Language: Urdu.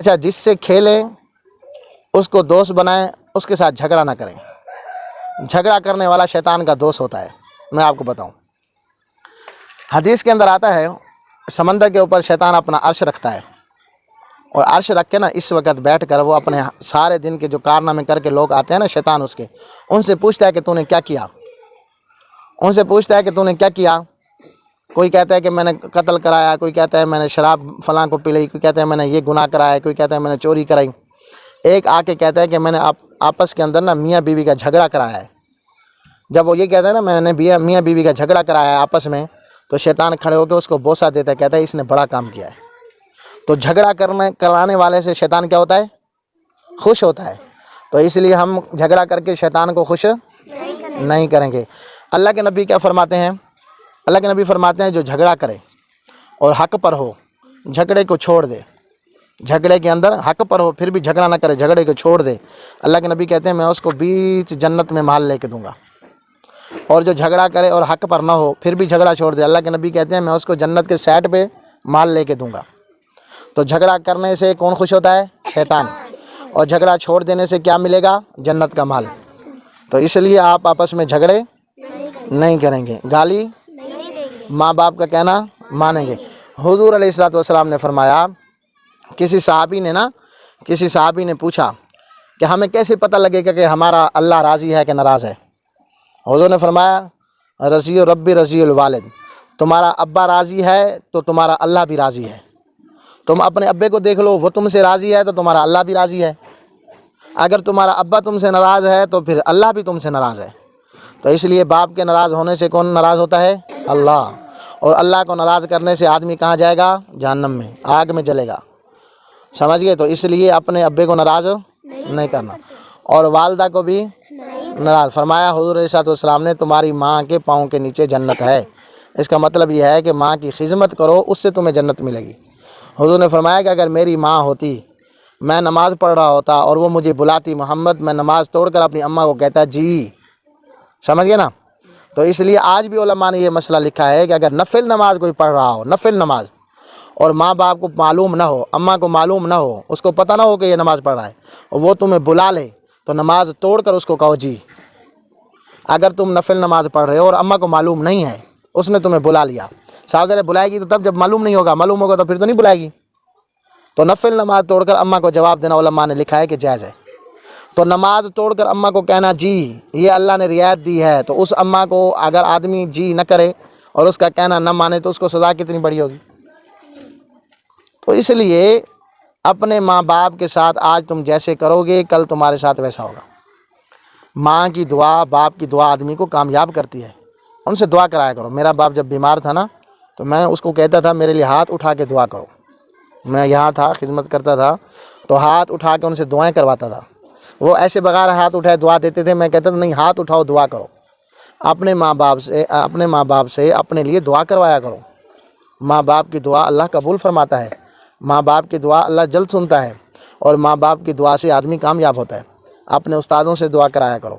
اچھا، جس سے کھیلیں اس کو دوست بنائیں، اس کے ساتھ جھگڑا نہ کریں۔ جھگڑا کرنے والا شیطان کا دوست ہوتا ہے۔ میں آپ کو بتاؤں، حدیث کے اندر آتا ہے سمندر کے اوپر شیطان اپنا عرش رکھتا ہے، اور عرش رکھ کے نا اس وقت بیٹھ کر وہ اپنے سارے دن کے جو کارنامے کر کے لوگ آتے ہیں نا شیطان اس کے، ان سے پوچھتا ہے کہ تو نے کیا کیا، ان سے پوچھتا ہے کہ تو نے کیا کیا۔ کوئی کہتا ہے کہ میں نے قتل کرایا، کوئی کہتا ہے میں نے شراب فلاں کو پی لی، کوئی کہتا ہے میں نے یہ گناہ کرایا، کوئی کہتا ہے میں نے چوری کرائی۔ ایک آ کے کہتا ہے کہ میں نے آپس کے اندر نا میاں بیوی کا جھگڑا کرایا ہے۔ جب وہ یہ کہتا ہے نا میں نے میاں بیوی کا جھگڑا کرایا ہے آپس میں، تو شیطان کھڑے ہو کے اس کو بوسہ دیتا ہے، کہتا ہے اس نے بڑا کام کیا ہے۔ تو جھگڑا کرانے والے سے شیطان کیا ہوتا ہے؟ خوش ہوتا ہے۔ تو اس لیے ہم جھگڑا کر کے شیطان کو خوش نہیں کریں گے۔ اللہ کے نبی کیا فرماتے ہیں؟ اللہ کے نبی فرماتے ہیں جو جھگڑا کرے اور حق پر ہو، جھگڑے کو چھوڑ دے۔ جھگڑے کے اندر حق پر ہو پھر بھی جھگڑا نہ کرے، جھگڑے کو چھوڑ دے، اللہ کے نبی کہتے ہیں میں اس کو بیچ جنت میں محل لے کے دوں گا۔ اور جو جھگڑا کرے اور حق پر نہ ہو پھر بھی جھگڑا چھوڑ دے، اللہ کے نبی کہتے ہیں میں اس کو جنت کے سائڈ پہ محل لے کے دوں گا۔ تو جھگڑا کرنے سے کون خوش ہوتا ہے؟ شیطان۔ اور جھگڑا چھوڑ دینے سے کیا ملے گا؟ جنت کا محل۔ تو اس لیے آپ آپس میں جھگڑے نہیں کریں گے، گالی ماں باپ کا کہنا مانیں گے۔ حضور علیہ الصلوۃ والسلام نے فرمایا، کسی صحابی نے پوچھا کہ ہمیں کیسے پتہ لگے گا کہ ہمارا اللہ راضی ہے کہ ناراض ہے؟ حضور نے فرمایا رضی ربی رضی الوالد، تمہارا ابا راضی ہے تو تمہارا اللہ بھی راضی ہے۔ تم اپنے ابے کو دیکھ لو، وہ تم سے راضی ہے تو تمہارا اللہ بھی راضی ہے۔ اگر تمہارا ابا تم سے ناراض ہے تو پھر اللہ بھی تم سے ناراض ہے۔ تو اس لیے باپ کے ناراض ہونے سے کون ناراض ہوتا ہے؟ اللہ۔ اور اللہ کو ناراض کرنے سے آدمی کہاں جائے گا؟ جہنم میں، آگ میں جلے گا، سمجھ گئے؟ تو اس لیے اپنے ابے کو ناراض نہیں کرنا، اور والدہ کو بھی ناراض۔ فرمایا حضور علیہ الصلوۃ والسلام نے تمہاری ماں کے پاؤں کے نیچے جنت ہے۔ اس کا مطلب یہ ہے کہ ماں کی خدمت کرو، اس سے تمہیں جنت ملے گی۔ حضور نے فرمایا کہ اگر میری ماں ہوتی، میں نماز پڑھ رہا ہوتا اور وہ مجھے بلاتی محمد، میں نماز توڑ کر اپنی اماں کو کہتا جی، سمجھ گئے نا؟ تو اس لیے آج بھی علماء نے یہ مسئلہ لکھا ہے کہ اگر نفل نماز کوئی پڑھ رہا ہو، نفل نماز، اور ماں باپ کو معلوم نہ ہو، اماں کو معلوم نہ ہو، اس کو پتہ نہ ہو کہ یہ نماز پڑھ رہا ہے، اور وہ تمہیں بلا لے تو نماز توڑ کر اس کو کہو جی۔ اگر تم نفل نماز پڑھ رہے ہو اور اماں کو معلوم نہیں ہے، اس نے تمہیں بلا لیا، صاحب ذرا بلائے گی تو تب جب معلوم نہیں ہوگا، معلوم ہوگا تو پھر تو نہیں بلائے گی۔ تو نفل نماز توڑ کر اماں کو جواب دینا علماء نے لکھا ہے کہ جائز ہے۔ تو نماز توڑ کر اماں کو کہنا جی، یہ اللہ نے رعایت دی ہے، تو اس اماں کو اگر آدمی جی نہ کرے اور اس کا کہنا نہ مانے تو اس کو سزا کتنی بڑی ہوگی۔ تو اس لیے اپنے ماں باپ کے ساتھ آج تم جیسے کرو گے کل تمہارے ساتھ ویسا ہوگا۔ ماں کی دعا، باپ کی دعا آدمی کو کامیاب کرتی ہے، ان سے دعا کرایا کرو۔ میرا باپ جب بیمار تھا نا تو میں اس کو کہتا تھا میرے لیے ہاتھ اٹھا کے دعا کرو۔ میں یہاں تھا، خدمت کرتا تھا، تو ہاتھ اٹھا کے ان سے دعائیں کرواتا تھا۔ وہ ایسے بغیر ہاتھ اٹھائے دعا دیتے تھے، میں کہتا تھا نہیں، ہاتھ اٹھاؤ دعا کرو۔ اپنے ماں باپ سے اپنے لیے دعا کروایا کرو۔ ماں باپ کی دعا اللہ قبول فرماتا ہے، ماں باپ کی دعا اللہ جلد سنتا ہے، اور ماں باپ کی دعا سے آدمی کامیاب ہوتا ہے۔ اپنے استادوں سے دعا کرایا کرو۔